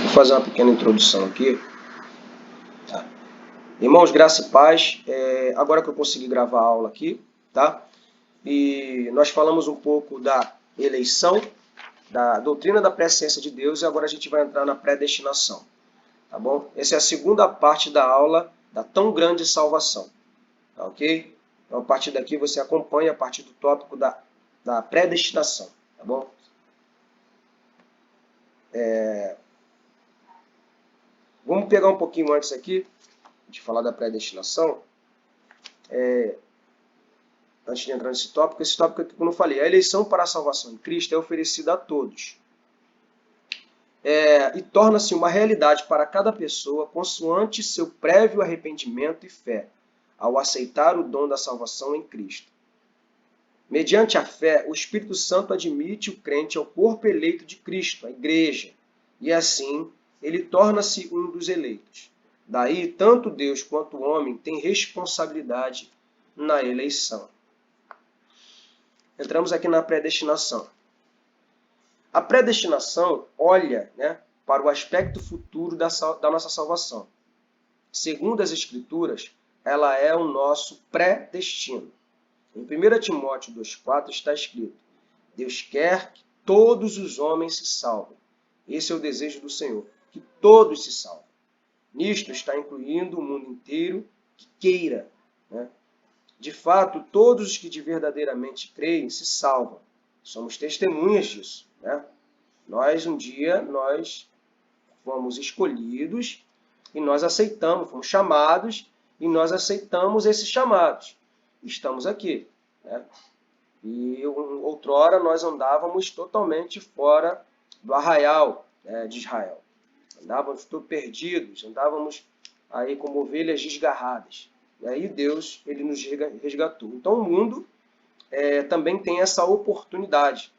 Vou fazer uma pequena introdução aqui. Tá. Irmãos, graça e paz. Agora que eu consegui gravar a aula aqui, tá? E nós falamos um pouco da eleição, da doutrina da presciência de Deus, e agora a gente vai entrar na predestinação, tá bom? Essa é a segunda parte da aula da tão grande salvação, tá ok? Então, a partir daqui você acompanha a partir do tópico da predestinação, tá bom? Vamos pegar um pouquinho antes aqui, de falar da predestinação, antes de entrar nesse tópico. Esse tópico aqui, como eu falei, a eleição para a salvação em Cristo é oferecida a todos. E torna-se uma realidade para cada pessoa consoante seu prévio arrependimento e fé, ao aceitar o dom da salvação em Cristo. Mediante a fé, o Espírito Santo admite o crente ao corpo eleito de Cristo, a igreja, e assim ele torna-se um dos eleitos. Daí, tanto Deus quanto o homem têm responsabilidade na eleição. Entramos aqui na predestinação. A predestinação olha, para o aspecto futuro da nossa salvação. Segundo as Escrituras, ela é o nosso pré-destino. Em 1 Timóteo 2,4 está escrito: Deus quer que todos os homens se salvem. Esse é o desejo do Senhor, que todos se salvem. Nisto está incluindo o mundo inteiro que queira. De fato, todos os que de verdadeiramente creem se salvam. Somos testemunhas disso. Um dia, nós fomos escolhidos e nós aceitamos, fomos chamados e nós aceitamos esses chamados. Estamos aqui. E outrora nós andávamos totalmente fora do arraial de Israel. Andávamos todos perdidos, andávamos aí como ovelhas desgarradas. E aí Deus, ele nos resgatou. Então o mundo também tem essa oportunidade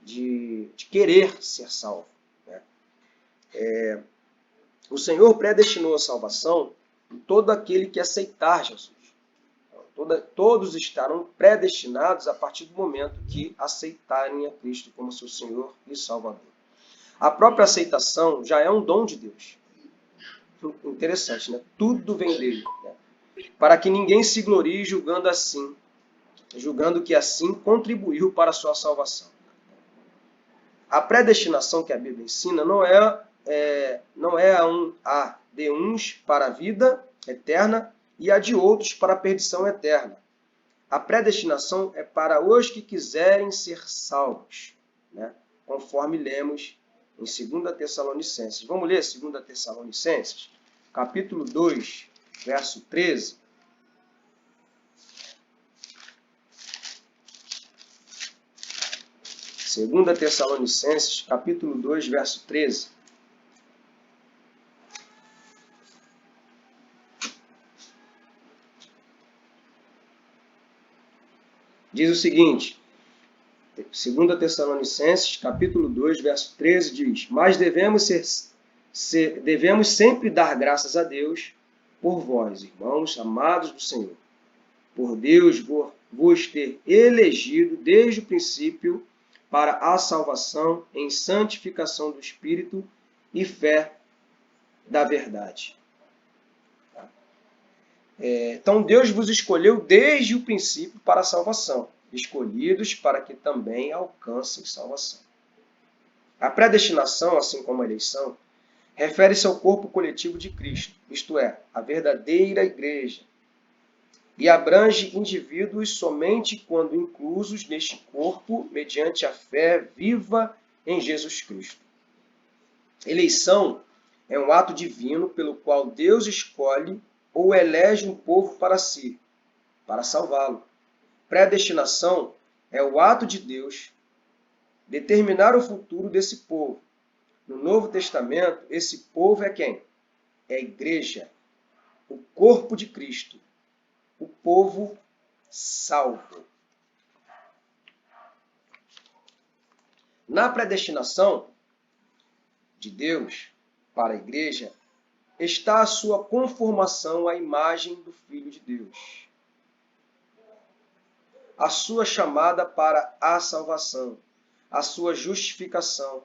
de querer ser salvo. O Senhor predestinou a salvação em todo aquele que aceitar Jesus. Todos estarão predestinados a partir do momento que aceitarem a Cristo como seu Senhor e Salvador. A própria aceitação já é um dom de Deus. Interessante, né? Tudo vem dele. Para que ninguém se glorie julgando que assim contribuiu para a sua salvação. A predestinação que a Bíblia ensina não é a de uns para a vida eterna e a de outros para a perdição eterna. A predestinação é para os que quiserem ser salvos, conforme lemos em 2 Tessalonicenses. Vamos ler 2 Tessalonicenses, capítulo 2, verso 13. Segunda Tessalonicenses, capítulo 2, verso 13. Diz o seguinte, 2 Tessalonicenses, capítulo 2, verso 13, diz: Mas devemos sempre dar graças a Deus por vós, irmãos amados do Senhor, por Deus vos ter elegido desde o princípio para a salvação em santificação do Espírito e fé da verdade. Então Deus vos escolheu desde o princípio para a salvação, escolhidos para que também alcancem salvação. A predestinação, assim como a eleição, refere-se ao corpo coletivo de Cristo, isto é, a verdadeira igreja, e abrange indivíduos somente quando inclusos neste corpo mediante a fé viva em Jesus Cristo. Eleição é um ato divino pelo qual Deus escolhe ou elege um povo para si, para salvá-lo. Predestinação é o ato de Deus determinar o futuro desse povo. No Novo Testamento, esse povo é quem? É a igreja, o corpo de Cristo, o povo salvo. Na predestinação de Deus para a igreja, está a sua conformação à imagem do Filho de Deus. A sua chamada para a salvação, a sua justificação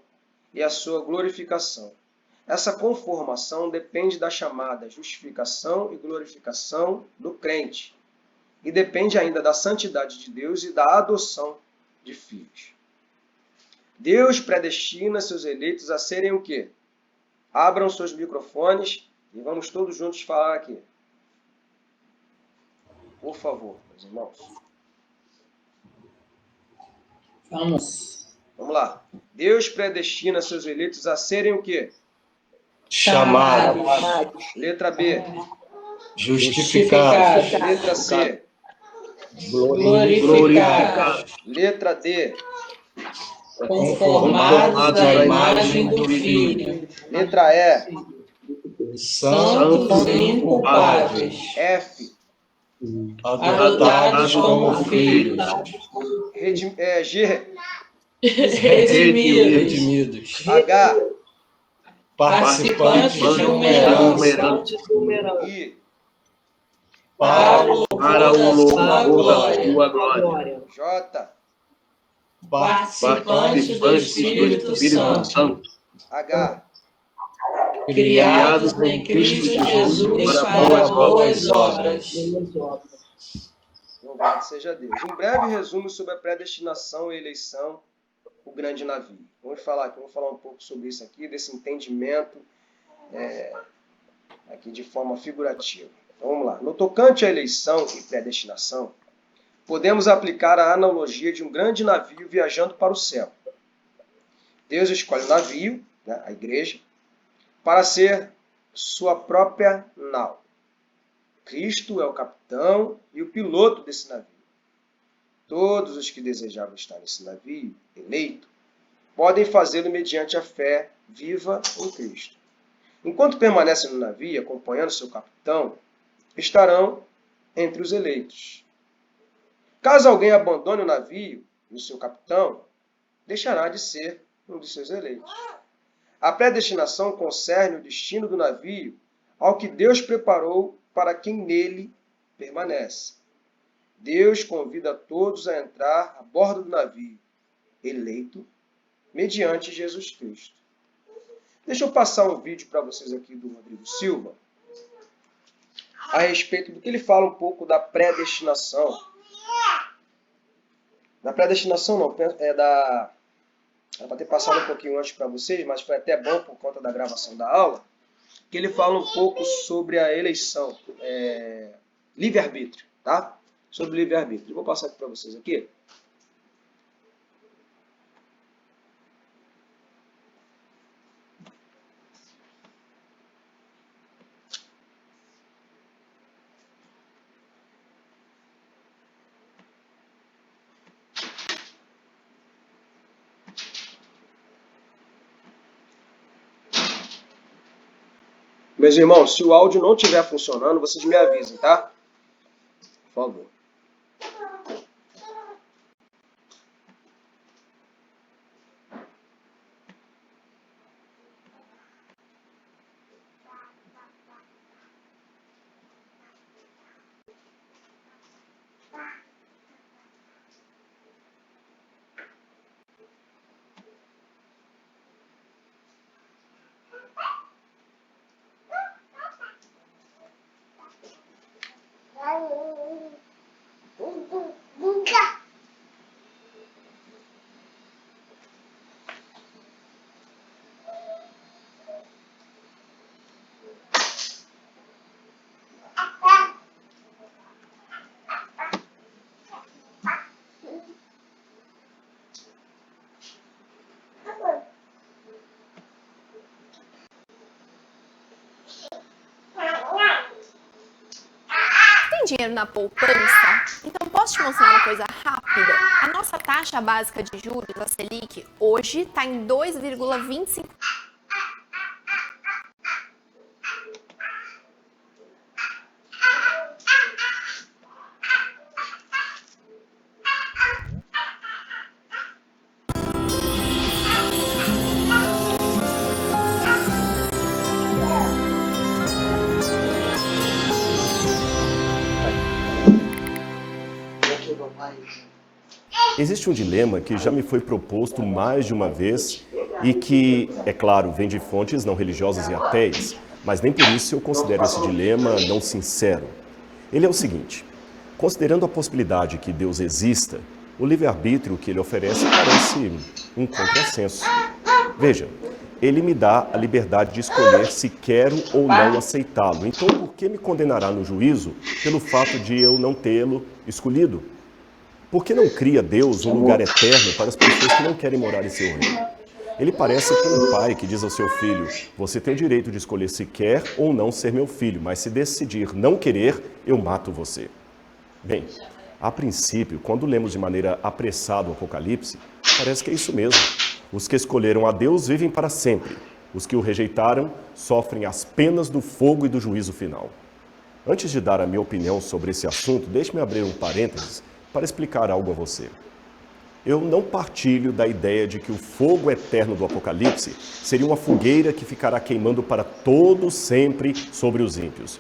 e a sua glorificação. Essa conformação depende da chamada justificação e glorificação do crente. E depende ainda da santidade de Deus e da adoção de filhos. Deus predestina seus eleitos a serem o quê? Abram seus microfones e vamos todos juntos falar aqui. Por favor, meus irmãos. Vamos lá. Deus predestina seus eleitos a serem o quê? Chamados. Letra B. Justificados. Letra C. Glorificados. Letra D. Conformados à imagem do Filho. Letra E. Santos e inculpáveis. F. Adotados como filhos. G. Redimidos. H. Participantes de uma herança. I. Para o louvor da tua glória. J. Participantes do Espírito Santo. H. Criados em Cristo Jesus para boas obras. Louvado seja Deus. Um breve resumo sobre a predestinação e eleição, o grande navio. Vamos falar um pouco sobre isso aqui, desse entendimento aqui de forma figurativa. Então, vamos lá. No tocante à eleição e predestinação, podemos aplicar a analogia de um grande navio viajando para o céu. Deus escolhe o navio, né, a igreja, para ser sua própria nau. Cristo é o capitão e o piloto desse navio. Todos os que desejavam estar nesse navio, eleito, podem fazê-lo mediante a fé viva em Cristo. Enquanto permanecem no navio, acompanhando seu capitão, estarão entre os eleitos. Caso alguém abandone o navio e o seu capitão, deixará de ser um de seus eleitos. A predestinação concerne o destino do navio ao que Deus preparou para quem nele permanece. Deus convida todos a entrar a bordo do navio, eleito, mediante Jesus Cristo. Deixa eu passar um vídeo para vocês aqui do Rodrigo Silva, a respeito do que ele fala um pouco da predestinação. Da predestinação não, era para ter passado um pouquinho antes para vocês, mas foi até bom por conta da gravação da aula, que ele fala um pouco sobre a eleição, livre-arbítrio, tá? Sobre livre-arbítrio. Eu vou passar aqui para vocês aqui. Meus irmãos, se o áudio não estiver funcionando, vocês me avisem, tá? Por favor. Dinheiro na poupança? Então posso te mostrar uma coisa rápida? A nossa taxa básica de juros, a Selic, hoje está em 2,25%. Existe um dilema que já me foi proposto mais de uma vez e que, é claro, vem de fontes não religiosas e ateias, mas nem por isso eu considero esse dilema não sincero. Ele é o seguinte: considerando a possibilidade que Deus exista, o livre-arbítrio que ele oferece parece um contrassenso. Veja, ele me dá a liberdade de escolher se quero ou não aceitá-lo. Então, por que me condenará no juízo pelo fato de eu não tê-lo escolhido? Por que não cria Deus um lugar eterno para as pessoas que não querem morar em seu reino? Ele parece com um pai que diz ao seu filho: você tem o direito de escolher se quer ou não ser meu filho, mas se decidir não querer, eu mato você. Bem, a princípio, quando lemos de maneira apressada o Apocalipse, parece que é isso mesmo. Os que escolheram a Deus vivem para sempre. Os que o rejeitaram sofrem as penas do fogo e do juízo final. Antes de dar a minha opinião sobre esse assunto, deixe-me abrir um parênteses para explicar algo a você. Eu não partilho da ideia de que o fogo eterno do Apocalipse seria uma fogueira que ficará queimando para todo sempre sobre os ímpios.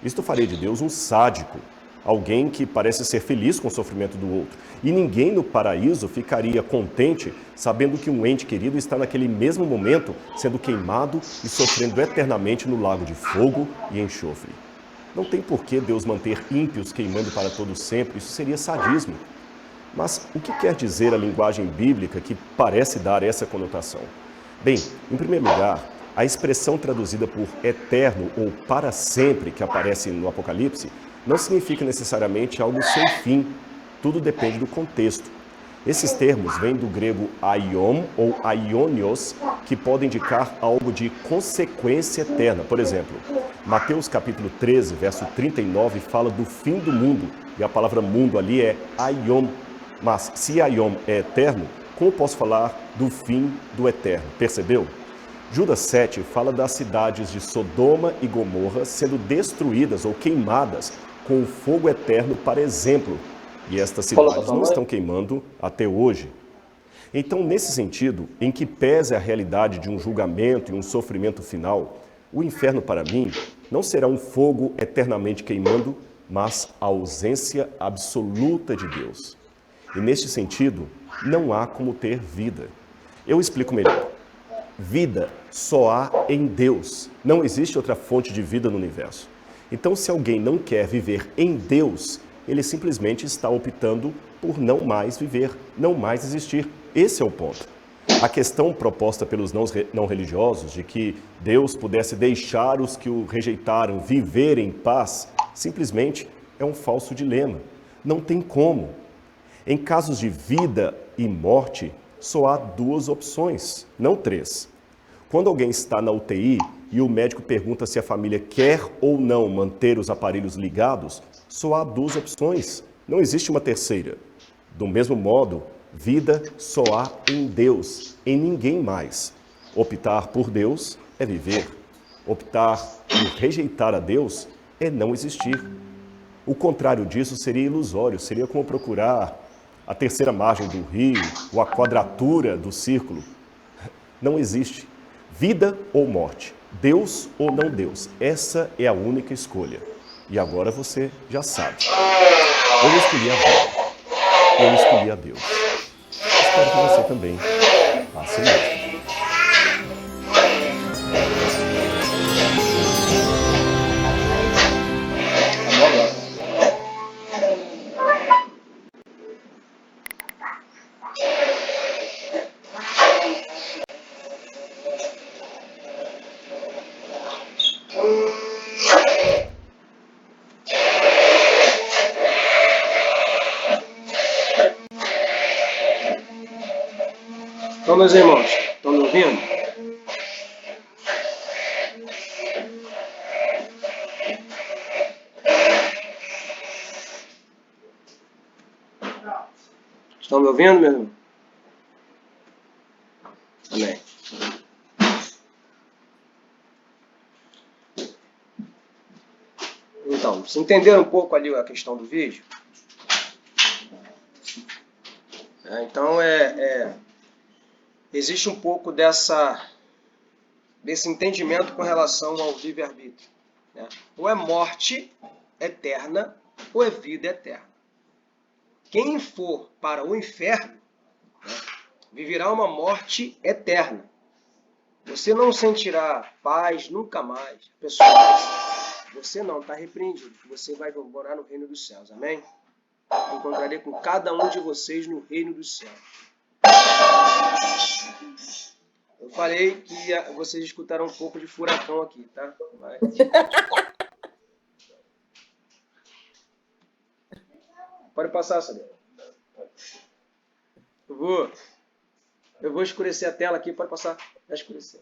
Isto faria de Deus um sádico, alguém que parece ser feliz com o sofrimento do outro. E ninguém no paraíso ficaria contente sabendo que um ente querido está naquele mesmo momento sendo queimado e sofrendo eternamente no lago de fogo e enxofre. Não tem por que Deus manter ímpios queimando para todo sempre, isso seria sadismo. Mas o que quer dizer a linguagem bíblica que parece dar essa conotação? Bem, em primeiro lugar, a expressão traduzida por eterno ou para sempre que aparece no Apocalipse não significa necessariamente algo sem fim. Tudo depende do contexto. Esses termos vêm do grego aion ou aionios, que podem indicar algo de consequência eterna. Por exemplo, Mateus capítulo 13, verso 39, fala do fim do mundo, e a palavra mundo ali é aion. Mas se aion é eterno, como posso falar do fim do eterno? Percebeu? Judas 7 fala das cidades de Sodoma e Gomorra sendo destruídas ou queimadas com o fogo eterno para exemplo. E estas cidades não estão queimando até hoje. Então, nesse sentido, em que pese a realidade de um julgamento e um sofrimento final, o inferno para mim não será um fogo eternamente queimando, mas a ausência absoluta de Deus. E neste sentido, não há como ter vida. Eu explico melhor. Vida só há em Deus. Não existe outra fonte de vida no universo. Então, se alguém não quer viver em Deus, ele simplesmente está optando por não mais viver, não mais existir. Esse é o ponto. A questão proposta pelos não religiosos de que Deus pudesse deixar os que o rejeitaram viver em paz, simplesmente é um falso dilema. Não tem como. Em casos de vida e morte, só há duas opções, não três. Quando alguém está na UTI e o médico pergunta se a família quer ou não manter os aparelhos ligados, só há duas opções, não existe uma terceira. Do mesmo modo, vida só há em Deus, em ninguém mais. Optar por Deus é viver. Optar por rejeitar a Deus é não existir. O contrário disso seria ilusório, seria como procurar a terceira margem do rio ou a quadratura do círculo. Não existe. Vida ou morte, Deus ou não Deus, essa é a única escolha. E agora você já sabe. Eu escolhi a vida. Eu escolhi a Deus. Espero que você também faça o mesmo. Então, meus irmãos, estão me ouvindo? Estão me ouvindo, meu irmão? Amém. Então, se entenderam um pouco ali a questão do vídeo? Então, existe um pouco desse entendimento com relação ao livre-arbítrio, né? Ou é morte eterna, ou é vida eterna. Quem for para o inferno, né, viverá uma morte eterna. Você não sentirá paz nunca mais. Você não está repreendido. Você vai morar no reino dos céus. Amém? Encontrarei com cada um de vocês no reino dos céus. Eu falei que vocês escutaram um pouco de furacão aqui, tá? Mas... Pode passar, Sabrina. Eu vou escurecer a tela aqui, pode passar. Vai escurecer.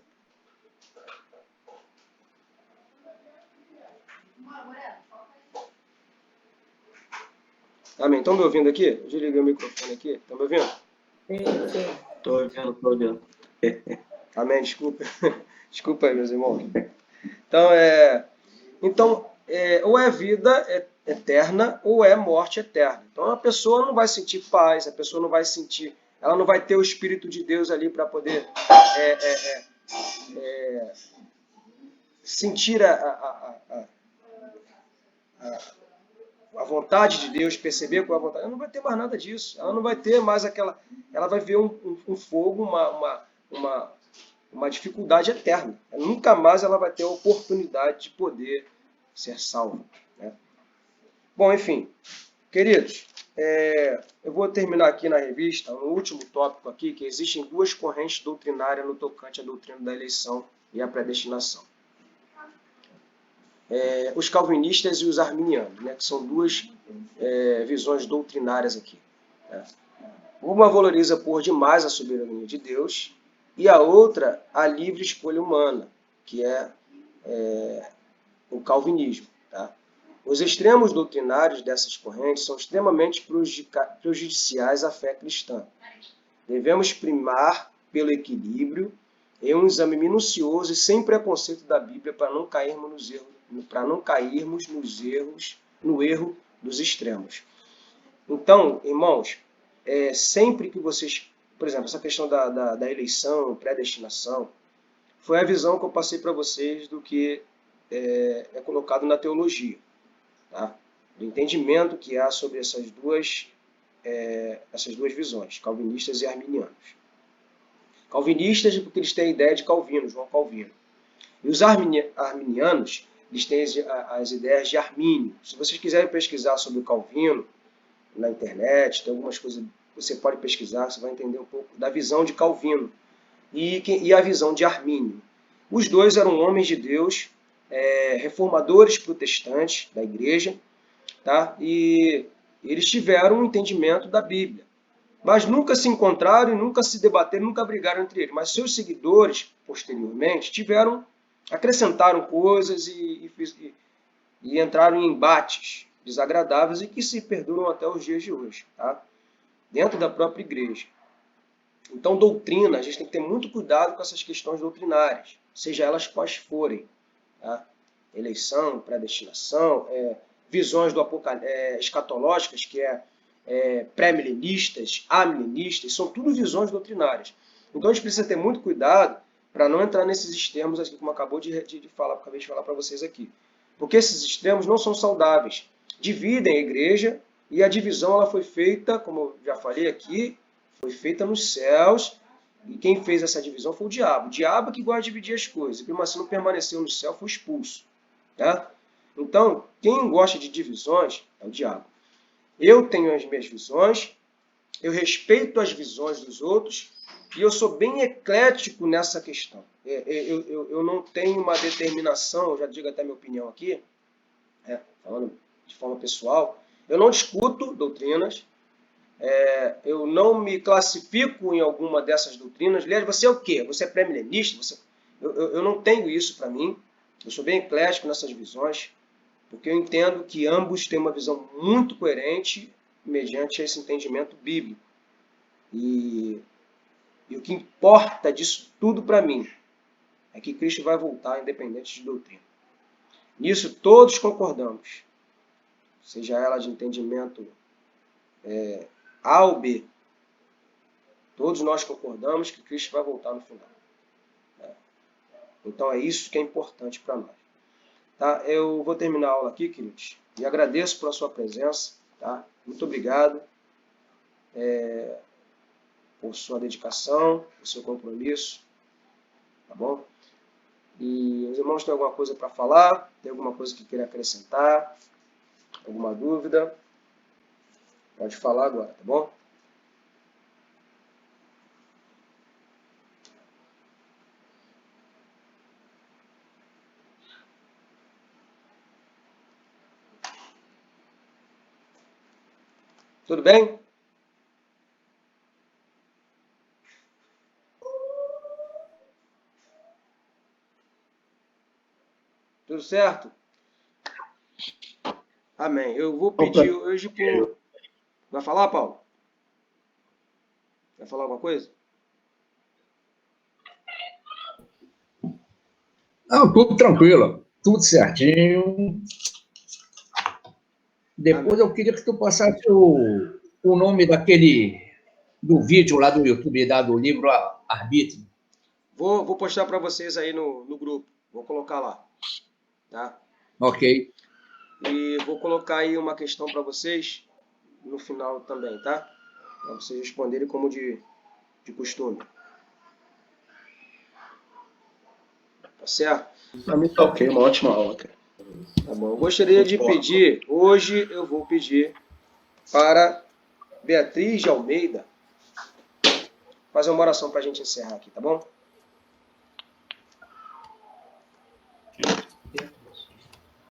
Amém. Estão me ouvindo aqui? Eu desliguei o microfone aqui. Estão me ouvindo? Sim. Tô ouvindo. Amém. Desculpa. Desculpa aí, meus irmãos. Então, ou é vida eterna ou é morte eterna. Então, a pessoa não vai sentir paz, a pessoa não vai sentir... Ela não vai ter o Espírito de Deus ali para poder sentir a vontade de Deus, perceber qual é a vontade. Ela não vai ter mais nada disso. Ela não vai ter mais aquela... Ela vai ver um fogo, uma dificuldade eterna. Nunca mais ela vai ter a oportunidade de poder ser salva. Né? Bom, enfim, queridos, eu vou terminar aqui na revista, no último tópico aqui, que existem duas correntes doutrinárias no tocante à doutrina da eleição e à predestinação. Os calvinistas e os arminianos, né, que são duas visões doutrinárias aqui. Né? Uma valoriza por demais a soberania de Deus e a outra a livre escolha humana, que é o calvinismo. Tá? Os extremos doutrinários dessas correntes são extremamente prejudiciais à fé cristã. Devemos primar pelo equilíbrio e um exame minucioso e sem preconceito da Bíblia para não cairmos no erro dos extremos. Então, irmãos, sempre que vocês... Por exemplo, essa questão da eleição, predestinação, foi a visão que eu passei para vocês do que é colocado na teologia. Tá? Do entendimento que há sobre essas duas visões, calvinistas e arminianos. Calvinistas, porque eles têm a ideia de Calvino, João Calvino. E os arminianos, eles têm as ideias de Armínio. Se vocês quiserem pesquisar sobre o Calvino na internet, tem algumas coisas que você pode pesquisar, você vai entender um pouco da visão de Calvino e a visão de Armínio. Os dois eram homens de Deus, reformadores protestantes da igreja, tá? E eles tiveram um entendimento da Bíblia, mas nunca se encontraram e nunca se debateram, nunca brigaram entre eles. Mas seus seguidores, posteriormente, acrescentaram coisas e entraram em embates desagradáveis e que se perduram até os dias de hoje, tá? Dentro da própria igreja. Então, doutrina, a gente tem que ter muito cuidado com essas questões doutrinárias, seja elas quais forem. Tá? Eleição, predestinação, visões escatológicas, que pré-milenistas, amilenistas, são tudo visões doutrinárias. Então a gente precisa ter muito cuidado para não entrar nesses extremos aqui, como acabei de falar para vocês aqui. Porque esses extremos não são saudáveis. Dividem a igreja e a divisão ela foi feita, como eu já falei aqui, foi feita nos céus. E quem fez essa divisão foi o diabo. O diabo que gosta de dividir as coisas. E se não permaneceu no céu, foi expulso. Tá? Então, quem gosta de divisões é o diabo. Eu tenho as minhas visões, eu respeito as visões dos outros e eu sou bem eclético nessa questão. Eu não tenho uma determinação, eu já digo até minha opinião aqui, falando de forma pessoal, eu não discuto doutrinas, eu não me classifico em alguma dessas doutrinas. Aliás, você é o quê? Você é pré-milenista? Eu não tenho isso para mim, eu sou bem eclético nessas visões, porque eu entendo que ambos têm uma visão muito coerente mediante esse entendimento bíblico. E o que importa disso tudo para mim é que Cristo vai voltar independente de doutrina. Nisso todos concordamos, seja ela de entendimento A ou B. Todos nós concordamos que Cristo vai voltar no final. Então é isso que é importante para nós. Tá? Eu vou terminar a aula aqui, queridos, e agradeço pela sua presença. Tá? Muito obrigado por sua dedicação, por seu compromisso. tá bom? E os irmãos têm alguma coisa para falar? Tem alguma coisa que queira acrescentar? Alguma dúvida? Pode falar agora, tá bom? Tudo bem? Tudo certo? Amém. Eu vou pedir hoje por... Vai falar, Paulo? Vai falar alguma coisa? Não, tudo tranquilo, tudo certinho. Depois eu queria que tu passasse o nome do vídeo lá do YouTube, lá do livro Arbítrio. Vou postar para vocês aí no grupo. Vou colocar lá. Tá? Ok. E vou colocar aí uma questão para vocês no final também, tá? Para vocês responderem como de costume. Tá certo? Para mim tá ok, uma ótima aula, cara. Tá bom. Eu gostaria de pedir, hoje eu vou pedir para Beatriz de Almeida fazer uma oração para a gente encerrar aqui, tá bom?